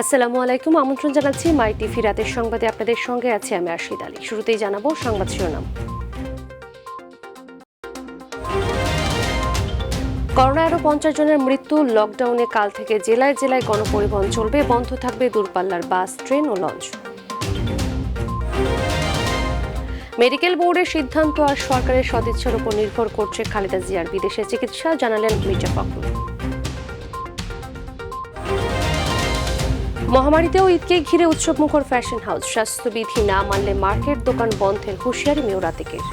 আসসালামু আলাইকুম, আমন্ত্রণ জানাচ্ছি মাই টিভি রাতের সংবাদে। আপনাদের সঙ্গে আছে আমি আশিদ আলী। শুরুতেই জানাবো সংবাদ শিরোনাম। করোনায় আরও 50 জনের মৃত্যু। লকডাউনে কাল থেকে জেলায় জেলায় গণপরিবহন চলবে, বন্ধ থাকবে দূরপাল্লার বাস, ট্রেন ও লঞ্চ। মেডিকেল বোর্ডের সিদ্ধান্ত আর সরকারের সদিচ্ছার উপর নির্ভর করছে খালেদা জিয়ার বিদেশে চিকিৎসা, জানালেন মির্জা ফখরুল। মহামারীতেও ঈদকে ঘিরে উৎসবমুখর ফ্যাশন হাউস, স্বাস্থ্যবিধি না মানলে মার্কেট দোকান বন্ধের হুঁশিয়ারি মেয়র আতিকের।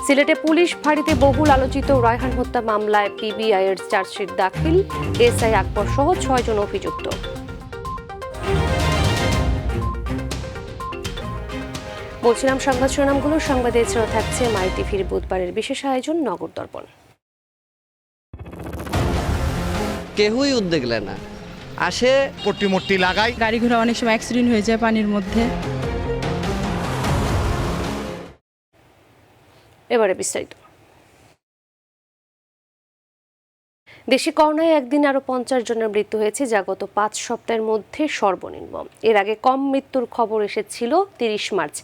সিলেটে পুলিশ ফাঁড়িতে বহুল আলোচিত রায়হান হত্যা মামলায় পিবিআইয়ের চার্জশিট দাখিল, এসআই আকবর সহ 6 জন অভিযুক্ত। বলছিলাম সংবাদ শিরোনামগুলো। সংবাদে এছাড়াও থাকছে মাই টিভির বুধবারের বিশেষ আয়োজন নগর দর্পণ। কেউই উদ্যোগ নেয় না, আসে পট্টি লাগায়। গাড়ি ঘোড়া অনেক সময় অ্যাক্সিডেন্ট হয়ে যায় পানির মধ্যে। এবারে বিস্তারিত। দেশে করোনায় একদিন আরও 50 জনের মৃত্যু হয়েছে, যা গত 5 সপ্তাহের মধ্যে সর্বনিম্ন। এর আগে কম মৃত্যুর খবর এসেছিল 30 মার্চ,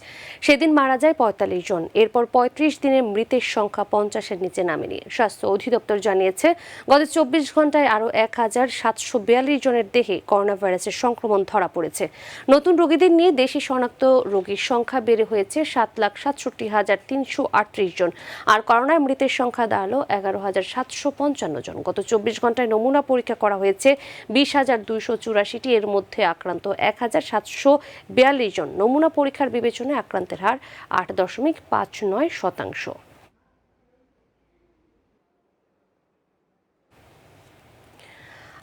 সেদিন মারা যায় 45 জন। এরপর 35 দিনের মৃতের সংখ্যা 50-এর নিচে নামেনি। স্বাস্থ্য অধিদপ্তর জানিয়েছে, গত 24 ঘন্টায় আরও 1742 জনের দেহে করোনা ভাইরাসের সংক্রমণ ধরা পড়েছে। নতুন রোগীদের নিয়ে দেশে শনাক্ত রোগীর সংখ্যা বেড়ে হয়েছে 7,67,338 জন, আর করোনায় মৃতের সংখ্যা দাঁড়ালো 11,755 জন। গত 24 ঘন্টায় নমুনা পরীক্ষা করা হয়েছে 20,284টি। এর মধ্যে আক্রান্ত 1,742 জন। নমুনা পরীক্ষার বিবেচনায় আক্রান্তের হার 8.59%।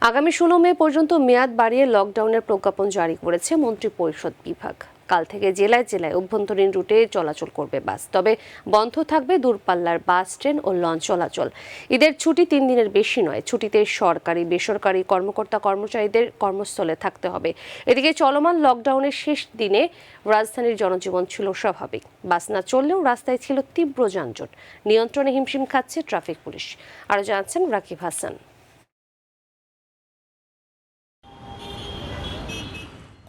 আগামী 16 মে পর্যন্ত মেয়াদ বাড়িয়ে লকডাউনের প্রজ্ঞাপন জারি করেছে মন্ত্রিপরিষদ বিভাগ। কাল থেকে জেলায় জেলায় অভ্যন্তরীণ রুটে চলাচল করবে বাস, তবে বন্ধ থাকবে দূরপাল্লার বাস, ট্রেন ও লঞ্চ চলাচল। ঈদের ছুটি 3 দিনের বেশি নয়। ছুটিতে সরকারি বেসরকারি কর্মকর্তা কর্মচারীদের কর্মস্থলে থাকতে হবে। এদিকে চলমান লকডাউনের শেষ দিনে রাজধানীর জনজীবন ছিল স্বাভাবিক। বাস না চললেও রাস্তায় ছিল তীব্র যানজট। নিয়ন্ত্রণে হিমশিম খাচ্ছে ট্রাফিক পুলিশ। আরও জানাচ্ছেন রাকিব হাসান।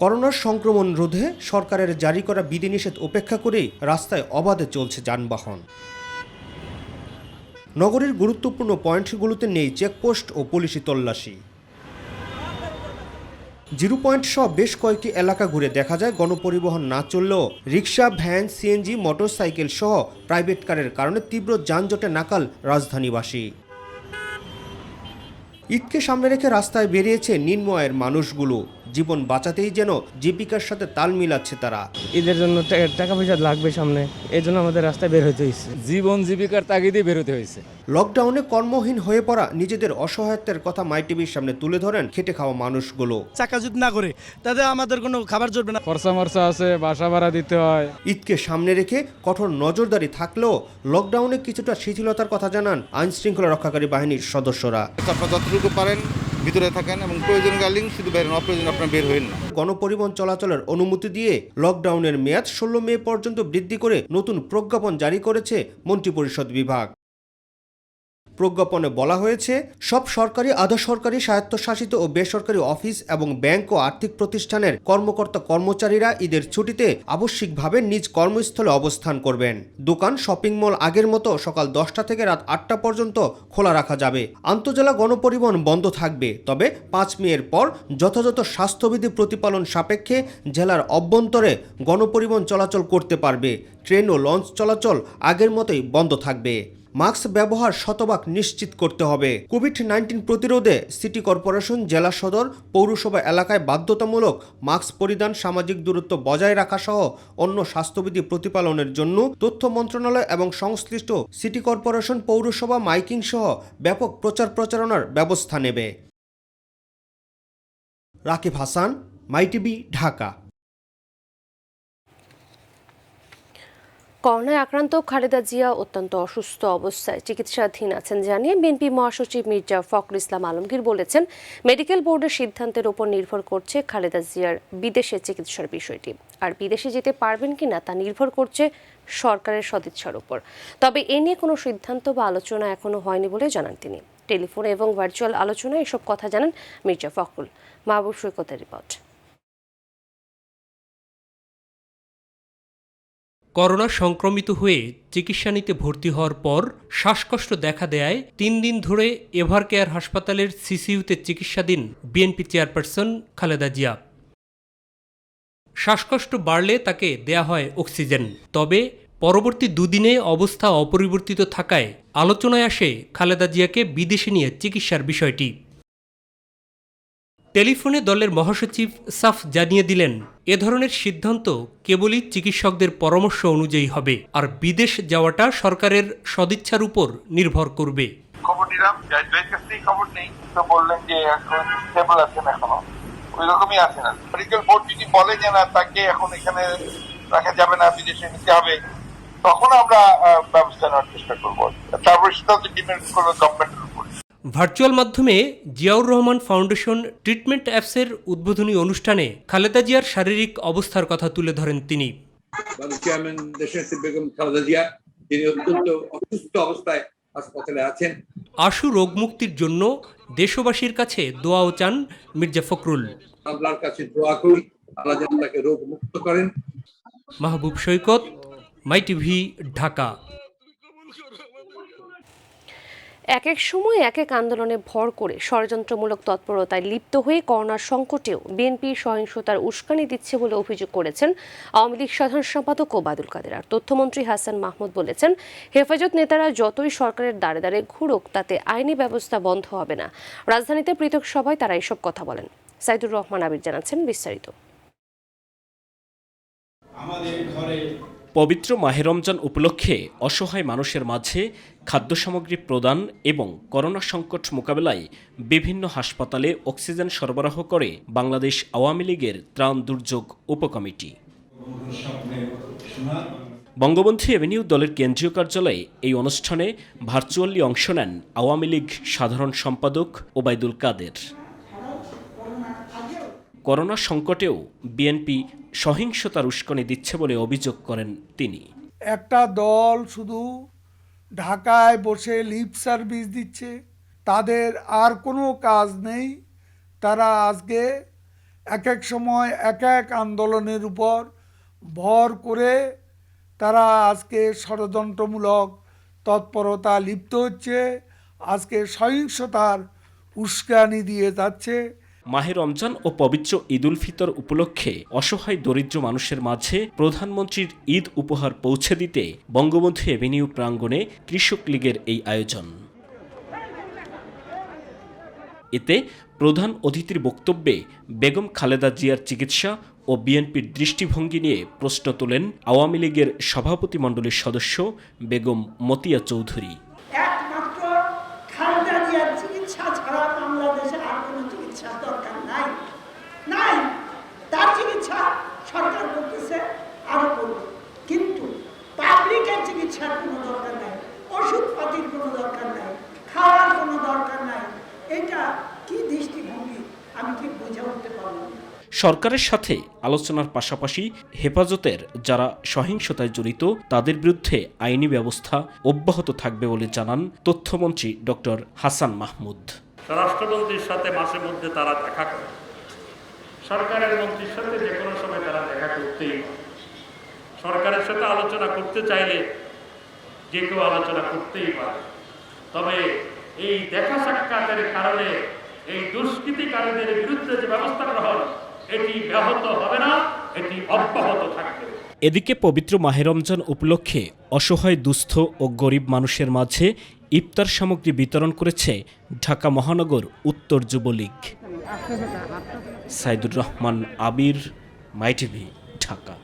করোনার সংক্রমণ রোধে সরকারের জারি করা বিধিনিষেধ উপেক্ষা করেই রাস্তায় অবাধে চলছে যানবাহন। নগরীর গুরুত্বপূর্ণ পয়েন্টগুলোতে নেই চেকপোস্ট ও পুলিশি তল্লাশি। জিরো পয়েন্ট সহ বেশ কয়েকটি এলাকা ঘুরে দেখা যায় গণপরিবহন না চললেও রিক্সা, ভ্যান, সিএনজি, মোটরসাইকেল সহ প্রাইভেট কারের কারণে তীব্র যানজটে নাকাল রাজধানীবাসী। ঈদকে সামনে রেখে রাস্তায় বেরিয়েছে নিম্ন আয়ের মানুষগুলো। জীবন বাঁচাতেই যেন জীবিকার সাথে তাল মিলাচ্ছে তারা। ঈদের জন্য টাকা পয়সা লাগবে সামনে, এই জন্য আমাদের রাস্তায় বের হতে হয়েছে। জীবন জীবিকার তাগিদে বেরোতে হয়েছে। লকডাউনে কর্মহীন হয়ে পড়া নিজেদের অসহায়ত্বের কথা মাই টিভির সামনে তুলে ধরেন খেটে খাওয়া মানুষগুলো। চাকা যদি না করে তাদের আমাদের কোনো খাবার জুটবে না। খরচা মরচা আছে, বাসা ভাড়া দিতে হয়। ঈদকে সামনে রেখে কঠোর নজরদারি থাকলেও লকডাউনে কিছুটা শিথিলতার কথা জানান আইন শৃঙ্খলা রক্ষাকারী বাহিনীর সদস্যরা। আপনারা যতটুকু পারেন ভিতরে থাকেন এবং প্রয়োজন গেলেই শুধু বের, অপ্রয়োজন আপনারা বের হবেন না। গণপরিবহন চলাচলের অনুমতি দিয়ে লকডাউনের মেয়াদ 16 মে পর্যন্ত বৃদ্ধি করে নতুন প্রজ্ঞাপন জারি করেছে মন্ত্রিপরিষদ বিভাগ। প্রজ্ঞাপনে বলা হয়েছে, সব সরকারি, আধা সরকারি, স্বায়ত্তশাসিত ও বেসরকারি অফিস এবং ব্যাংক ও আর্থিক প্রতিষ্ঠানের কর্মকর্তা কর্মচারীরা ঈদের ছুটিতে আবশ্যিকভাবে নিজ কর্মস্থলে অবস্থান করবেন। দোকান, শপিং মল আগের মতো সকাল 10টা থেকে রাত 8টা পর্যন্ত খোলা রাখা যাবে। আন্তজেলা গণপরিবহন বন্ধ থাকবে, তবে 5 মের পর যথাযথ স্বাস্থ্যবিধি প্রতিপালন সাপেক্ষে জেলার অভ্যন্তরে গণপরিবহন চলাচল করতে পারবে। ট্রেন ও লঞ্চ চলাচল আগের মতোই বন্ধ থাকবে। মাস্ক ব্যবহার শতভাগ নিশ্চিত করতে হবে। কোভিড-19 প্রতিরোধে সিটি কর্পোরেশন, জেলা সদর, পৌরসভা এলাকায় বাধ্যতামূলক মাস্ক পরিধান, সামাজিক দূরত্ব বজায় রাখা সহ অন্য স্বাস্থ্যবিধি প্রতিপালনের জন্য তথ্য মন্ত্রণালয় এবং সংশ্লিষ্ট সিটি কর্পোরেশন, পৌরসভা মাইকিং সহ ব্যাপক প্রচার প্রচারণার ব্যবস্থা নেবে। রাকিব হাসান, মাই টিভি, ঢাকা। করোনায় আক্রান্ত খালেদা জিয়া অত্যন্ত অসুস্থ অবস্থায় চিকিৎসাধীন আছেন জানিয়ে বিএনপি মহাসচিব মির্জা ফখরুল ইসলাম আলমগীর বলেছেন, মেডিকেল বোর্ডের সিদ্ধান্তের উপর নির্ভর করছে খালেদা জিয়ার বিদেশে চিকিৎসার বিষয়টি। আর বিদেশে যেতে পারবেন কিনা তা নির্ভর করছে সরকারের সদিচ্ছার উপর। তবে এ নিয়ে কোনো সিদ্ধান্ত বা আলোচনা এখনো হয়নি বলে জানান তিনি। টেলিফোনে এবং ভার্চুয়াল আলোচনায় এসব কথা জানান মির্জা ফখরুল। মাহবুব সৈকতের রিপোর্ট। করোনা সংক্রমিত হয়ে চিকিৎসা নিতে ভর্তি হওয়ার পর শ্বাসকষ্ট দেখা দেয় 3 দিন ধরে এভারকেয়ার হাসপাতালের সিসিইউতে চিকিৎসাধীন বিএনপি চেয়ারপারসন খালেদা জিয়া। শ্বাসকষ্ট বাড়লে তাকে দেয়া হয় অক্সিজেন। তবে পরবর্তী দুদিনে অবস্থা অপরিবর্তিত থাকায় আলোচনায় আসে খালেদা জিয়াকে বিদেশে নিয়ে চিকিৎসার বিষয়টি। টেলিফোনে দলের মহাসচিব সাফ জানিয়ে দিলেন, এ ধরনের সিদ্ধান্ত কেবলই চিকিৎসকদের পরামর্শ অনুযায়ী হবে, আর বিদেশ যাওয়াটা সরকারের সদিচ্ছার উপর নির্ভর করবে। খবর নিলাম, খবর নেই, তো বললেন যে এখন স্টেবল আছেন, এখনো ওই রকমই আছেন। মেডিকেল বোর্ড যদি বলে যে না, তাকে এখন এখানে রাখা যাবে না, বিদেশে নিতে হবে, তখন আমরা ব্যবস্থা নেওয়ার চেষ্টা করবো। তারপরে সেটা ডিপেন্ড করবে গভর্নমেন্টের উপর। ভার্চুয়াল মাধ্যমে জিয়াউর রহমান ফাউন্ডেশন ট্রিটমেন্ট অ্যাপসের উদ্বোধনী অনুষ্ঠানে খালেদা জিয়ার শারীরিক অবস্থার কথা তুলে ধরেন তিনি। চেয়ারম্যান দেশনেত্রী বেগম খালেদা জিয়া, যিনি অত্যন্ত অসুস্থ অবস্থায় হাসপাতালে আছেন, আশু রোগ মুক্তির জন্য দেশবাসীর কাছে দোয়াও চান মির্জা ফখরুল। আল্লাহর কাছে দোয়া করি আল্লাহ যেন তাকে রোগ মুক্ত করেন। মাহবুব সৈকত, মাই টিভি, ঢাকা। এক এক সময় এক এক আন্দোলনে ভর করে ষড়যন্ত্রমূলক তৎপরতায় লিপ্ত হয়ে করোনার সংকটেও বিএনপি সহিংসতার উস্কানি দিচ্ছে বলে অভিযোগ করেছেন আওয়ামী লীগ সাধারণ সম্পাদক ওবায়দুল কাদের। আর তথ্যমন্ত্রী হাসান মাহমুদ বলেছেন, হেফাজত নেতারা যতই সরকারের দ্বারে দ্বারে ঘুরুক, তাতে আইনি ব্যবস্থা বন্ধ হবে না। রাজধানীতে পৃথক সভায় তারা এসব কথা বলেন। সাইদুর রহমান আবির জানাচ্ছেন বিস্তারিত। পবিত্র মাহে রমজান উপলক্ষে অসহায় মানুষের মাঝে খাদ্য সামগ্রী প্রদান এবং করোনা সংকট মোকাবেলায় বিভিন্ন হাসপাতালে অক্সিজেন সরবরাহ করে বাংলাদেশ আওয়ামী লীগের ত্রাণ দুর্যোগ উপকমিটি। বঙ্গবন্ধু এভিনিউ দলের কেন্দ্রীয় কার্যালয়ে এই অনুষ্ঠানে ভার্চুয়ালি অংশ নেন আওয়ামী লীগ সাধারণ সম্পাদক ওবায়দুল কাদের। করোনা সংকটেও বিএনপি সহিংসতার উস্কানি দিচ্ছে বলে অভিযোগ করেন তিনি। একটা দল শুধু ঢাকায় বসে লিপ সার্ভিস দিচ্ছে, তাদের আর কোনো কাজ নেই। তারা আজকে এক এক সময় এক এক আন্দোলনের উপর ভর করে তারা আজকে ষড়যন্ত্রমূলক তৎপরতা লিপ্ত হচ্ছে, আজকে সহিংসতার উস্কানি দিয়ে যাচ্ছে। মাহে রমজান ও পবিত্র ঈদ উল ফিতর উপলক্ষে অসহায় দরিদ্র মানুষের মাঝে প্রধানমন্ত্রীর ঈদ উপহার পৌঁছে দিতে বঙ্গবন্ধু এভিনিউ প্রাঙ্গণে কৃষক লীগের এই আয়োজন। এতে প্রধান অতিথির বক্তব্যে বেগম খালেদা জিয়ার চিকিৎসা ও বিএনপির দৃষ্টিভঙ্গি নিয়ে প্রশ্ন তোলেন আওয়ামী লীগের সভাপতিমণ্ডলীর সদস্য বেগম মতিয়া চৌধুরী। একমাত্র খালেদা জিয়ার চিকিৎসা ছাড়া বাংলাদেশে আর কোনো চিকিৎসার দরকার নাই। তার চিকিৎসা সরকার করতেছে, আরো করবে, কিন্তু পাবলিকের চিকিৎসার কোনো দরকার নাই, ওষুধপাতির কোনো দরকার নাই, খাওয়ার কোনো দরকার নাই। এটা কি দৃষ্টিভঙ্গি আমি ঠিক বুঝে উঠতে পারলাম না। সরকারের সাথে আলোচনার পাশাপাশি হেফাজতের যারা সহিংসতায় জড়িত তাদের বিরুদ্ধে আইনি ব্যবস্থা অব্যাহত থাকবে বলে জানান তথ্যমন্ত্রী ডক্টর হাসান মাহমুদ। রাষ্ট্রমন্ত্রীর সাথে মাসের মধ্যে তারা দেখা করে, সরকারের মন্ত্রীর সাথে যে কোনো সময় তারা দেখা করতেই পারে। সরকারের সাথে আলোচনা করতে চাইলে যে কেউ আলোচনা করতেই পারে, তবে এই দেখা সাক্ষাতের কারণে এই দুষ্কৃতিকারীদের বিরুদ্ধে যে ব্যবস্থা গ্রহণ, এটি ব্যাহত হবে না, এটি অব্যাহত থাকবে। এদিকে পবিত্র মাহে রমজান উপলক্ষে অসহায় দুস্থ ও গরিব মানুষের মাঝে ইফতার সামগ্রী বিতরণ করেছে ঢাকা মহানগর উত্তর যুবলীগ। সাইদুর রহমান আবির, মাই টিভি, ঢাকা।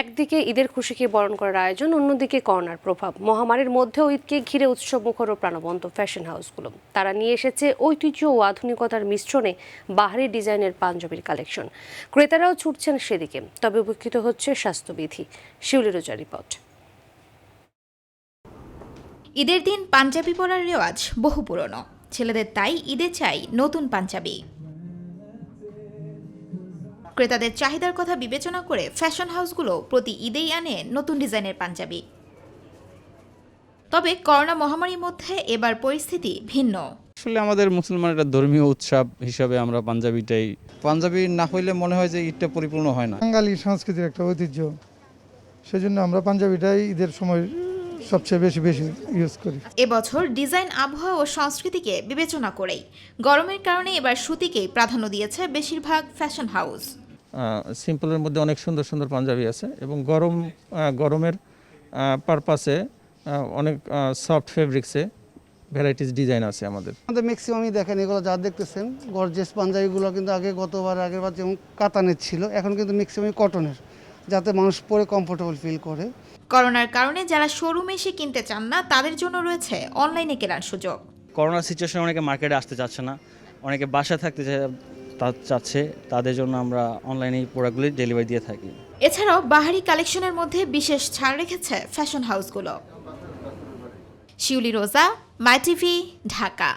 একদিকে ঈদের খুশিকে বরণ করার আয়োজন, অন্যদিকে করোনার প্রভাব। মহামারীর মধ্যেও ঈদকে ঘিরে উৎসব মুখর ও প্রাণবন্ত ফ্যাশন হাউসগুলো। তারা নিয়ে এসেছে ঐতিহ্য ও আধুনিকতার মিশ্রণে বাহারি ডিজাইনের পাঞ্জাবির কালেকশন। ক্রেতারাও ছুটছেন সেদিকে, তবে উপেক্ষিত হচ্ছে স্বাস্থ্যবিধি। শিউলি রোজার রিপোর্ট। ঈদের দিন পাঞ্জাবি পরার রেওয়াজ বহু পুরনো, ছেলেদের তাই ঈদে চাই নতুন পাঞ্জাবি। ক্রেতাদের চাহিদার কথা বিবেচনা করে ফ্যাশন হাউসগুলো প্রতি ঈদেই আনে নতুন ডিজাইনের পাঞ্জাবি। তবে করোনা মহামারীর মধ্যে এবার পরিস্থিতি ভিন্ন। আসলে আমাদের মুসলমানের একটা ধর্মীয় উৎসব হিসাবে আমরা পাঞ্জাবি না হইলে মনে হয় যে ঈদটা পরিপূর্ণ হয় না। বাঙালি সংস্কৃতির একটা ঐতিহ্য, সেজন্য আমরা পাঞ্জাবিটাই ঈদের সময় সবচেয়ে বেশি ইউজ করি। এবছর ডিজাইন, আবহাওয়া ও সংস্কৃতিকে বিবেচনা করেই গরমের কারণে এবার সুতিকেই প্রাধান্য দিয়েছে বেশিরভাগ ফ্যাশন হাউস। সিম্পলের মধ্যে অনেক সুন্দর সুন্দর পাঞ্জাবি আছে এবং গরমের পারপাসে অনেক সফট ফেব্রিক্সে ভ্যারাইটিস ডিজাইন আছে আমাদের ম্যাক্সিমামই দেখেন এগুলো যা দেখতেছেন গর্জিয়াস আগের বার যেমন কাতানের ছিল, এখন কিন্তু ম্যাক্সিমাম কটনের, যাতে মানুষ পরে কমফোর্টেবল ফিল করে। করোনার কারণে যারা শোরুমে এসে কিনতে চান না তাদের জন্য রয়েছে অনলাইনে কেনার সুযোগ। করোনা সিচুয়েশনে অনেকে মার্কেটে আসতে চাচ্ছে না, অনেকে বাসায় থাকতে চাচ্ছে, তাদের জন্য আমরা অনলাইনে প্রোডাক্টগুলি ডেলিভারি দিয়ে থাকি। এছাড়াও বাহারি কালেকশনের মধ্যে বিশেষ ছাড় রেখেছে ফ্যাশন হাউসগুলো। শিউলি রোজা, মাই টিভি, ঢাকা।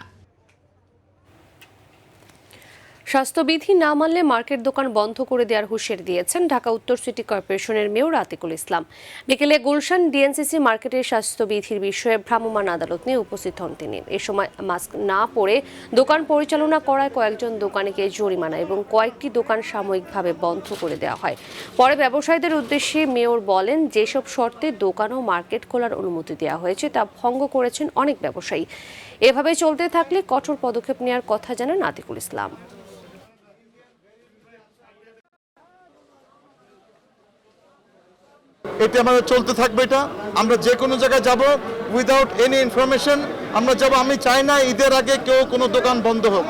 স্বাস্থ্যবিধি না মানলে মার্কেট দোকান বন্ধ করে দেওয়ার হুঁশিয়ারি দিয়েছেন ঢাকা উত্তর সিটি কর্পোরেশনের মেয়র আতিকুল ইসলাম। বিকেলে গুলশান ডিএনসিসি মার্কেটের স্বাস্থ্যবিধির বিষয়ে ভ্রাম্যমাণ আদালত নিয়ে উপস্থিত হন তিনি। এ সময় মাস্ক না পরে দোকান পরিচালনা করায় কয়েকজন দোকানিকে জরিমানা এবং কয়েকটি দোকান সাময়িকভাবে বন্ধ করে দেওয়া হয়। পরে ব্যবসায়ীদের উদ্দেশ্যে মেয়র বলেন, যেসব শর্তে দোকান ও মার্কেট খোলার অনুমতি দেওয়া হয়েছে তা ভঙ্গ করেছেন অনেক ব্যবসায়ী। এভাবে চলতে থাকলে কঠোর পদক্ষেপ নেওয়ার কথা জানান আতিকুল ইসলাম। এটা আমাদের চলতে থাকবে। এটা আমরা যে কোনো জায়গায় যাব উইদাউট এনি ইনফরমেশন আমরা যাব। আমি চাই না ঈদের আগে কেউ কোনো দোকান বন্ধ হোক।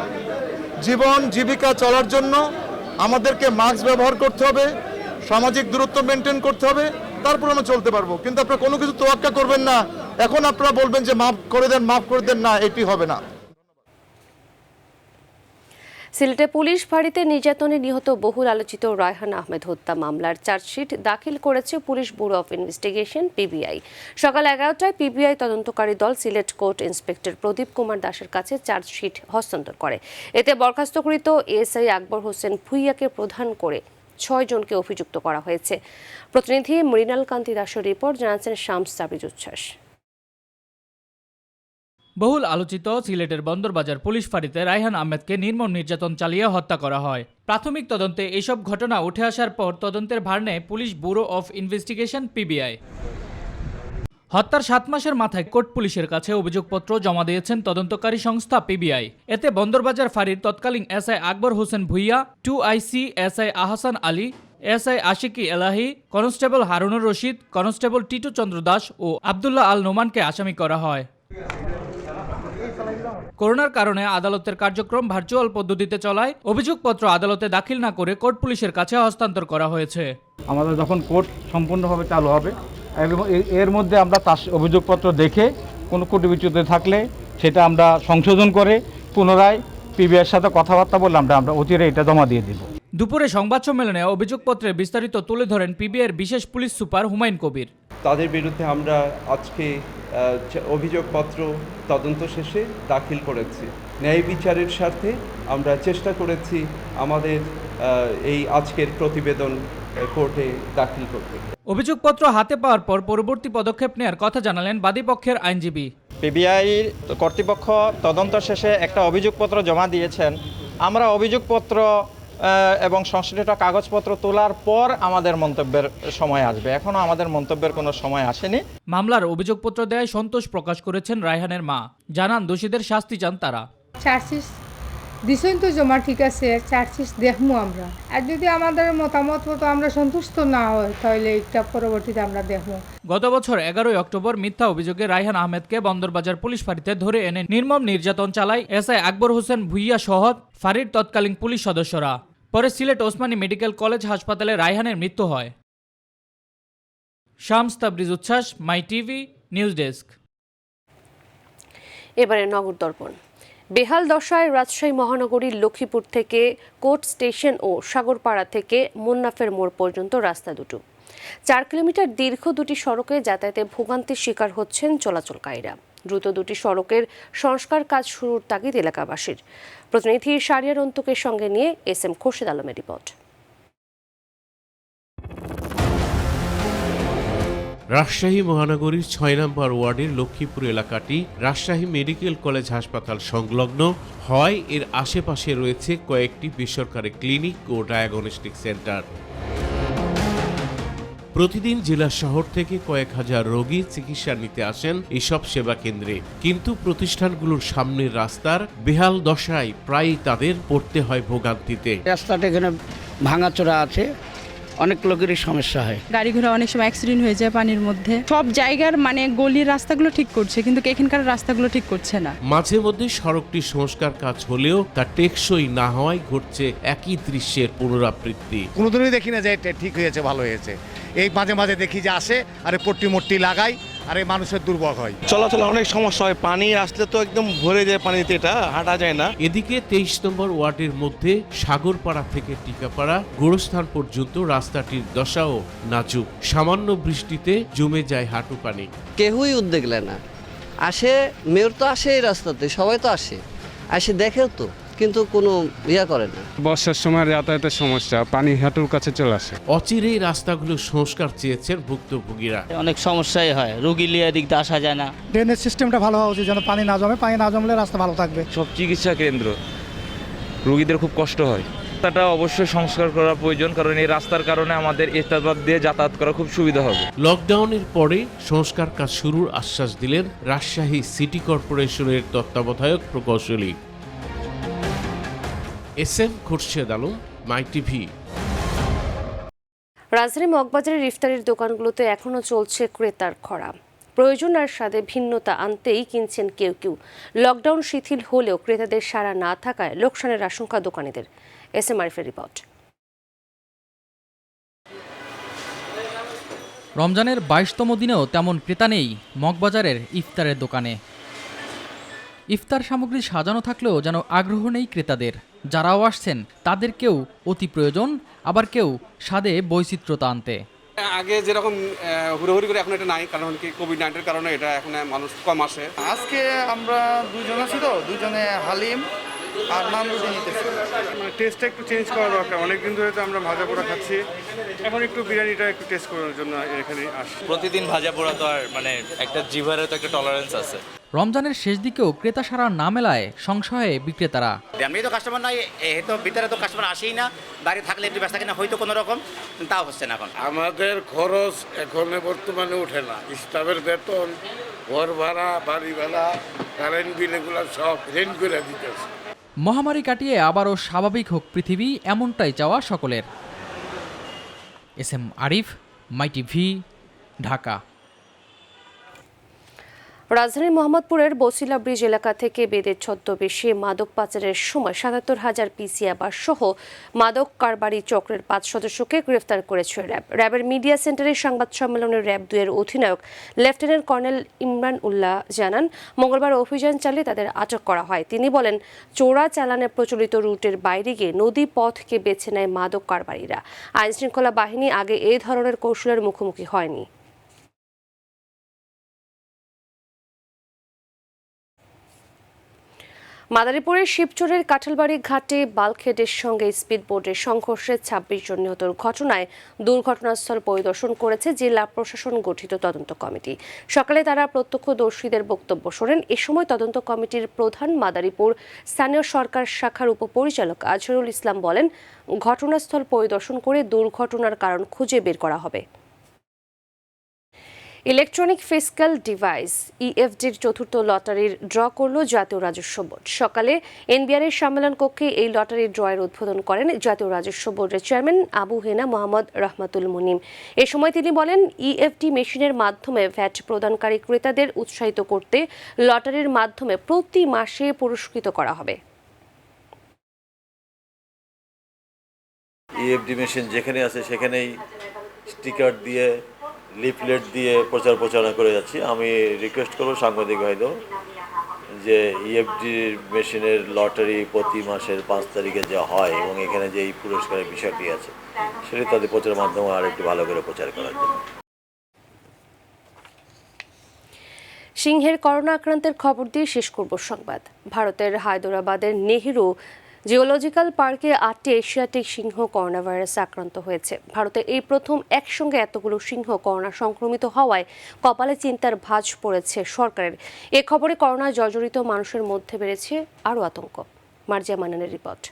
জীবন জীবিকা চলার জন্য আমাদেরকে মাস্ক ব্যবহার করতে হবে, সামাজিক দূরত্ব মেনটেন করতে হবে, তারপর আমরা চলতে পারবো। কিন্তু আপনারা কোনো কিছু তোয়াক্কা করবেন না। এখন আপনারা বলবেন যে মাফ করে দেন, না, এটি হবে না। সিলেটে পুলিশ ফাঁড়িতে নির্যাতনে নিহত বহুল আলোচিত রায়হান আহমেদ হত্যা মামলার চার্জশিট দাখিল করেছে police bureau of investigation PBI. সকাল 11টায় পিবিআই তদন্তকারী দল সিলেট কোর্ট ইন্সপেক্টর প্রদীপ কুমার দাসের কাছে চার্জশিট হস্তান্তর করে। এতে বরখাস্তকৃত এএসআই আকবর হোসেন ভুইয়াকে প্রধান করে 6 জনকে অভিযুক্ত করা হয়েছে। প্রতিনিধি মৃণাল কান্তি দাসের রিপোর্ট, জানাচ্ছেন শামস তাবরিজ উচ্ছ্বাস। বহুল আলোচিত সিলেটের বন্দরবাজার পুলিশ ফাঁড়িতে রায়হান আহমেদকে নির্মম নির্যাতন চালিয়ে হত্যা করা হয়। প্রাথমিক তদন্তে এসব ঘটনা উঠে আসার পর তদন্তের ভার নেয় police bureau of investigation PBI. হত্যার 7 মাসের মাথায় কোর্ট পুলিশের কাছে অভিযোগপত্র জমা দিয়েছেন তদন্তকারী সংস্থা পিবিআই। এতে বন্দরবাজার ফাঁড়ির তৎকালীন SI Akbar Hossain Bhuiyan, 2IC SI Ahsan Ali, SI Ashiki Elahi, constable Harunur Rashid, constable Titu Chandra Das ও আবদুল্লাহ আল নোমানকে আসামি করা হয়। করোনার কারণে আদালতের কার্যক্রম ভার্চুয়াল পদ্ধতিতে চলায় অভিযোগপত্র আদালতে দাখিল না করে কোর্ট পুলিশের কাছে হস্তান্তর করা হয়েছে। আমাদের যখন কোর্ট সম্পূর্ণভাবে চালু হবে এর মধ্যে আমরা তার অভিযোগপত্র দেখে কোনো ত্রুটি বিচ্যুতি থাকলে সেটা আমরা সংশোধন করে পুনরায় পিবিআইয়ের সাথে কথাবার্তা বলে আমরা অচিরে এটা জমা দিয়ে দেব। দুপুরে সংবাদ সম্মেলনে অভিযোগপত্রের বিস্তারিত তুলে ধরেন পিবিআইয়ের বিশেষ পুলিশ সুপার হুমায়ুন কবির। তাদের বিরুদ্ধে আমরা আজকে অভিযোগপত্র তদন্ত শেষে দাখিল করেছি। ন্যায় বিচারের স্বার্থে আমরা চেষ্টা করেছি আমাদের এই আজকের প্রতিবেদন কোর্টে দাখিল করতে। অভিযোগপত্র হাতে পাওয়ার পর পরবর্তী পদক্ষেপ নেওয়ার কথা জানালেন বাদীপক্ষের আইনজীবী। পিবিআই কর্তৃপক্ষ তদন্ত শেষে একটা অভিযোগপত্র জমা দিয়েছেন। আমরা অভিযোগপত্র এবং সংশ্লিষ্ট কাগজপত্র তোলার পর আমাদের মন্তব্যের সময় আসবে। এখনো আমাদের মন্তব্যের কোনো সময় আসেনি। মামলার অভিযোগপত্র দেয় সন্তোষ প্রকাশ করেছেন রায়হানের মা। জানান দোষীদের শাস্তি চান তারা। চার্জশিট দিছেন তো জমা, ঠিক আছে, চার্জশিট দেখবো আমরা। আর যদি আমাদের মতামত মতো আমরা সন্তুষ্ট না হয় তাহলে এটা পরবর্তীতে আমরা দেখবো। গত বছর 11 অক্টোবর মিথ্যা অভিযোগে রায়হান আহমেদকে বন্দরবাজার পুলিশ ফাঁড়িতে ধরে এনে নির্মম নির্যাতন চালায় এসআই আকবর হোসেন ভুইয়া সহ ফাঁড়ির তৎকালীন পুলিশ সদস্যরা। পরে সিলেট ওসমানী মেডিকেল কলেজ হাসপাতালে রায়হানের মৃত্যু হয়। শামস তাবরিজ উচ্ছ্বাস, মাই টিভি, নিউজ ডেস্ক। এবারে নগর দর্পণ। বেহাল দশায় রাজশাহী মহানগরীর লক্ষ্মীপুর থেকে কোর্ট স্টেশন ও সাগরপাড়া থেকে মুন্নাফের মোড় পর্যন্ত রাস্তা দুটো 4 কিলোমিটার দীর্ঘ দুটি সড়কে যাতায়াতে ভোগান্তির শিকার হচ্ছেন চলাচলকারীরা। দ্রুত দুটি সড়কের সংস্কার কাজ শুরুর তাগিদ এলাকাবাসীর। প্রতিনিধি শারিয়ার অন্তকের সঙ্গে নিয়ে SM খোরশেদ আলমের রিপোর্ট। রাজশাহী মহানগরীর ৬ নম্বর ওয়ার্ডের লক্ষ্মীপুর এলাকাটি রাজশাহী মেডিকেল কলেজ হাসপাতাল সংলগ্ন হয় এর আশেপাশে রয়েছে কয়েকটি বেসরকারি ক্লিনিক ও ডায়াগনস্টিক সেন্টার। প্রতিদিন জেলা শহর থেকে কয়েক হাজার রোগী চিকিৎসা নিতে আসেন এসব সেবা কেন্দ্রে, কিন্তু প্রতিষ্ঠানগুলোর সামনের রাস্তার বেহাল দশায় প্রায়ই তাদের পড়তে হয় ভোগান্তিতে। রাস্তাটা এখানে ভাঙাচোরা আছে, অনেক লোকেরই সমস্যা হয়। গাড়ি ঘোড়া অনেক সময় অ্যাক্সিডেন্ট হয়ে যায় পানির মধ্যে। সব জায়গার মানে গলির রাস্তাগুলো ঠিক করছে, কিন্তু এখানকার রাস্তাগুলো ঠিক করছে না। মাঝে মধ্যে সড়কটি সংস্কার কাজ হলেও তা টেকসই না হওয়ায় ঘটছে একই দৃশ্যের পুনরাবৃত্তি। কোনোদিনই দেখি না যে এটা ঠিক হয়েছে, ভালো হয়েছে। এই মাঝে মাঝে দেখি যে আসে আরে পট্টি মট্টি লাগাই, আর এই মানুষের দুর্ভোগ হয়। চলাচলে অনেক সমস্যা হয়, পানি আসলে তো একদম ভরে যায় পানিতে, এটা হাঁটা যায় না। এদিকে 23 নম্বর ওয়ার্ডের মধ্যে সাগরপাড়া থেকে টিকাপাড়া গোরস্থান পর্যন্ত রাস্তাটির দশাও নাজুক। সামান্য বৃষ্টিতে জমে যায় হাঁটু পানি। কেউই উদ্যোগ নেয় না। আসে, মেয়র তো আসে এই রাস্তাতে, সবাই তো আসে দেখেও তো, কিন্তু কোনো ইয়া করে না। বর্ষার সময় যাতায়াতের সমস্যা, পানি হাঁটুর কাছে চলে আসে। অচিরেই রাস্তাগুলো সংস্কার চেয়েছেন ভুক্তভোগীরা। অনেক সমস্যাই হয়, রোগী লিয়ে এদিক দিয়ে আসা যায় না। ড্রেনেজ সিস্টেমটা ভালো হওয়া উচিত, যেন পানি না জমে। পানি না জমলে রাস্তা ভালো থাকবে। সব চিকিৎসা কেন্দ্র রোগীদের খুব কষ্ট হয়। রাস্তাটা অবশ্যই সংস্কার করা প্রয়োজন, কারণ এই রাস্তার কারণে আমাদের এস্তাবাদ দিয়ে যাতায়াত করা খুব সুবিধা হবে। লকডাউনের পরে সংস্কার কাজ শুরুর আশ্বাস দিলেন রাজশাহী সিটি কর্পোরেশনের তত্ত্বাবধায়ক প্রকৌশলী SM খুরশেদ আলম, মাই টিভি। রাজধানী মগবাজারের ইফতারের দোকানগুলোতে এখনও চলছে ক্রেতার খরা। প্রয়োজন আর স্বাদে ভিন্নতা আনতেই কিনছেন কেউ কেউ। লকডাউন শিথিল হলেও ক্রেতাদের সাড়া না থাকায় লোকসানের আশঙ্কা দোকানীদের। SM আরিফের রিপোর্ট। রমজানের 22তম দিনেও তেমন ক্রেতা নেই মগবাজারের ইফতারের দোকানে। ইফতার সামগ্রী সাজানো থাকলেও যেন আগ্রহ নেই ক্রেতাদের। যারাও আসছেন তাদের কেউ অতি প্রয়োজন, আবার কেউ স্বাদে বৈচিত্র্যতা আনতে। আগে যেরকম হুড়োহুড়ি করে এখন এটা নাই, কারণ কি কোভিড-19 কারণে এটা এখন মানুষ কম আসে। আজকে আমরা দুজন আছি তো, দুজনে হালিম আর নান রুটি নিতেছি। মানে টেস্টটা একটু চেঞ্জ করা দরকার। অনেকদিন ধরে তো আমরা ভাজা পোড়া খাচ্ছি, এখন একটু বিরিয়ানিটা একটু টেস্ট করার জন্য এখানে আসছি। প্রতিদিন ভাজা পোড়া তো আর মানে একটা জিভারের তো একটা টলারেন্স আছে। রমজানের শেষ দিকেও ক্রেতা সাড়া না মেলায় সংশয়ে বিক্রেতারা। এমনি তো কাস্টমার নাই, তো ভিতরে তো কাস্টমার আসেই না। বাইরে থাকলে একটু ব্যস্ত কিনা হয়তো কোনো রকম, তাও হচ্ছে না। এখন আমাদের খরচ এখন বর্তমানে ওঠে না। স্টাফের বেতন, ঘর ভাড়া, বাড়ি ভাড়া, কারেন্ট বিল, এগুলো সব রেন্ট করে দিতেছে। মহামারী কাটিয়ে আবারও স্বাভাবিক হোক পৃথিবী, এমনটাই চাওয়া সকলের। SM আরিফ, মাই টিভি, ঢাকা। রাজধানীর মোহাম্মদপুরের বসিলা ব্রিজ এলাকা থেকে বেদের ছদ্মবেশে মাদক পাচারের সময় ৭৭,০০০ পিস ইয়াবা সহ মাদক কারবারি চক্রের ৫ সদস্যকে গ্রেফতার করেছে র্যাব। র্যাবের মিডিয়া সেন্টারের সংবাদ সম্মেলনে র্যাব ২-এর অধিনায়ক লেফটেন্যান্ট কর্নেল ইমরান উল্লাহ জানান, মঙ্গলবার অভিযান চালিয়ে তাদের আটক করা হয়। তিনি বলেন, চোরা চালানে প্রচলিত রুটের বাইরে গিয়ে নদী পথকে বেছে নেয় মাদক কারবারিরা। আইনশৃঙ্খলা বাহিনী আগে এ ধরনের কৌশলের মুখোমুখি হয়নি। মাদারীপুরের শিবচরের কাঁঠালবাড়ি ঘাটে বাল্কহেডের সঙ্গে স্পিডবোটের সংঘর্ষে ২৬ জন নিহতের ঘটনায় দুর্ঘটনাস্থল পরিদর্শন করেছে জেলা প্রশাসন গঠিত তদন্ত কমিটি। সকালে তারা প্রত্যক্ষদর্শীদের বক্তব্য শোনেন। এ সময় তদন্ত কমিটির প্রধান মাদারীপুর স্থানীয় সরকার শাখার উপপরিচালক আজহারুল ইসলাম বলেন, ঘটনাস্থল পরিদর্শন করে দুর্ঘটনার কারণ খুঁজে বের করা হবে। ইলেকট্রনিক ফিসক্যাল ডিভাইস EFDর চতুর্থ লটারির ড্র করল জাতীয় রাজস্ব বোর্ড। সকালে এনবিআরের সম্মেলন কক্ষে এই লটারির ড্রয়ের উদ্বোধন করেন জাতীয় রাজস্ব বোর্ডের চেয়ারম্যান আবু হেনা মোহাম্মদ রহমাতুল মুনিম। এ সময় তিনি বলেন, EFD মেশিনের মাধ্যমে ভ্যাট প্রদানকারী ক্রেতাদের উৎসাহিত করতে লটারির মাধ্যমে প্রতি মাসে পুরস্কৃত করা হবে। EFD মেশিন যেখানে আছে সেখানেই স্টিকার দিয়ে, লিফলেট দিয়ে প্রচারণা করে যাচ্ছি। আমি রিকোয়েস্ট করব সাংবাদিক ভাইদের যে EFD মেশিনের লটারি প্রতি মাসের 5 তারিখে যে হয় এবং এখানে যে এই পুরস্কারের বিষয়টি আছে সেটি তাদের প্রচারের মাধ্যমে আর একটু ভালো করে প্রচার করার জন্য। সিংহের করোনা আক্রান্তের খবর দিয়ে শেষ করব সংবাদ। ভারতের হায়দরাবাদের নেহেরু জিওলজিক্যাল পার্কে 8টি এশিয়াটিক সিংহ করোনা ভাইরাসে আক্রান্ত হয়েছে। ভারতে এই প্রথম একসঙ্গে এতগুলো সিংহ করোনা সংক্রমিত হওয়ায় কপালে চিন্তার ভাঁজ পড়েছে সরকারের। এ খবরে করোনা জর্জরিত মানুষের মধ্যে বেড়েছে আরও আতঙ্ক। মার্জিয়া মান্নানের রিপোর্ট।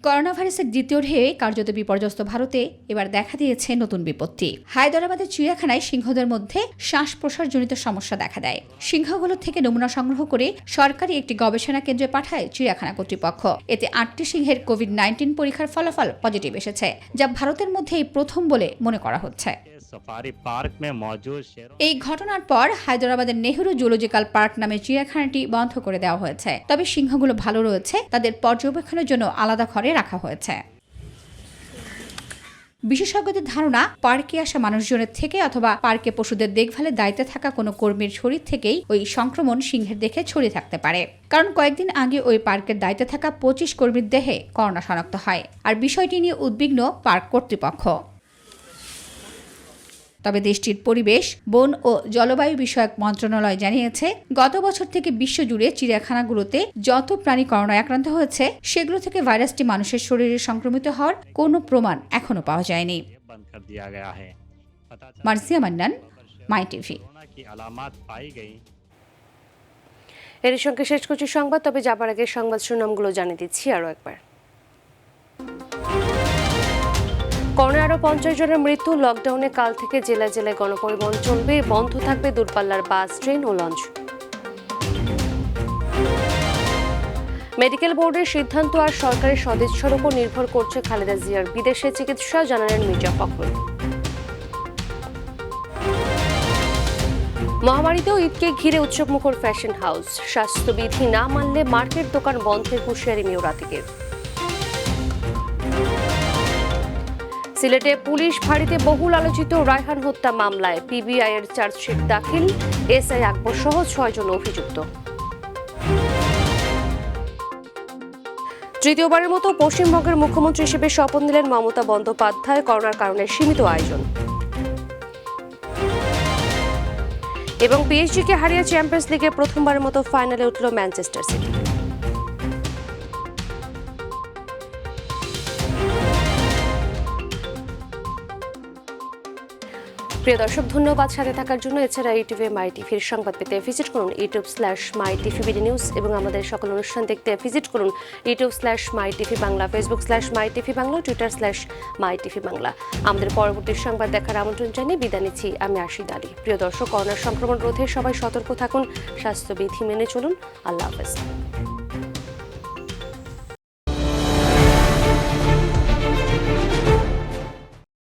করোনা ভাইরাসের দ্বিতীয় ঢেউয়ে কার্যত বিপর্যস্ত ভারতে এবার দেখা দিয়েছে নতুন বিপত্তি। হায়দরাবাদের চিড়িয়াখানায় সিংহদের মধ্যে শ্বাস প্রশ্বাসজনিত সমস্যা দেখা দেয়। সিংহগুলো থেকে নমুনা সংগ্রহ করে সরকারি একটি গবেষণা কেন্দ্রে পাঠায় চিড়িয়াখানা কর্তৃপক্ষ। এতে 8টি সিংহের কোভিড-19 পরীক্ষার ফলাফল পজিটিভ এসেছে, যা ভারতের মধ্যে এই প্রথম বলে মনে করা হচ্ছে। এই ঘটনার পর হায়দরাবাদের নেহরু জুলজিক্যাল পার্ক নামে চিড়িয়াখানাটি বন্ধ করে দেওয়া হয়েছে। তবে সিংহগুলো ভালো রয়েছে, তাদের পর্যবেক্ষণের জন্য আলাদা ঘরে রাখা হয়েছে। বিশেষজ্ঞদের ধারণা, পার্কে আসা মানুষজনের থেকে অথবা পার্কে পশুদের দেখভালের দায়িত্বে থাকা কোনো কর্মীর শরীর থেকেই ওই সংক্রমণ সিংহের দেহে ছড়িয়ে থাকতে পারে। কারণ কয়েকদিন আগে ওই পার্কের দায়িত্বে থাকা 25 কর্মীর দেহে করোনা শনাক্ত হয়। আর বিষয়টি নিয়ে উদ্বিগ্ন পার্ক কর্তৃপক্ষ। তবে দেশটির পরিবেশ, বন ও জলবায়ু বিষয়ক মন্ত্রণালয় জানিয়েছে, গত বছর থেকে বিশ্বজুড়ে চিড়িয়াখানাগুলোতে যত প্রাণী করোনায় আক্রান্ত হয়েছে সেগুলো থেকে ভাইরাসটি মানুষের শরীরে সংক্রমিত হওয়ার কোনো প্রমাণ এখনো পাওয়া যায়নি। মার্জিয়া মান্নান, মাই টিভি। এর সঙ্গে শেষ করছি সংবাদ, তবে যাবার আগে সংবাদ শিরোনামগুলো জানিয়ে দিচ্ছি আরও একবার। করোনায় আরও 50 জনের মৃত্যু। লকডাউনে কাল থেকে জেলায় জেলায় গণপরিবহন চলবে, বন্ধ থাকবে দূরপাল্লার বাস, ট্রেন ও লঞ্চ। মেডিকেল বোর্ডের সিদ্ধান্ত আর সরকারের সদিচ্ছার উপর নির্ভর করছে খালেদা জিয়ার বিদেশে চিকিৎসা, জানালেন মির্জা ফখরুল। মহামারীতেও ঈদকে ঘিরে উৎসবমুখর ফ্যাশন হাউস, স্বাস্থ্যবিধি না মানলে মার্কেট দোকান বন্ধের হুঁশিয়ারি মেয়র আতিকের। সিলেটে পুলিশ ফাঁড়িতে বহুল আলোচিত রায়হান হত্যা মামলায় পিবিআই এর চার্জশিট দাখিল, এসআই আকবর সহ 6 জন অভিযুক্ত। তৃতীয়বারের মতো পশ্চিমবঙ্গের মুখ্যমন্ত্রী হিসেবে শপথ নিলেন মমতা বন্দ্যোপাধ্যায়, করোনার কারণে সীমিত আয়োজন। এবং পিএসজিকে হারিয়ে চ্যাম্পিয়ন্স লিগে প্রথমবারের মতো ফাইনালে উঠল ম্যানচেস্টার সিটি। প্রিয় দর্শক, ধন্যবাদ সাথে থাকার জন্য। এছাড়া ইউটিউবে মাই টিভির সংবাদ পেতে ভিজিট করুন youtube/mytvbdnews এবং আমাদের সকল অনুষ্ঠান দেখতে ভিজিট করুন youtube/mytv Bangla, facebook/mytv Bangla, twitter/mytv Bangla. আমাদের পরবর্তী সংবাদ দেখার আমন্ত্রণ জানিয়ে বিদায় নিচ্ছি আমি আশিদ আলী। প্রিয় দর্শক, করোনার সংক্রমণ রোধে সবাই সতর্ক থাকুন, স্বাস্থ্যবিধি মেনে চলুন। আল্লাহ হাফেজ।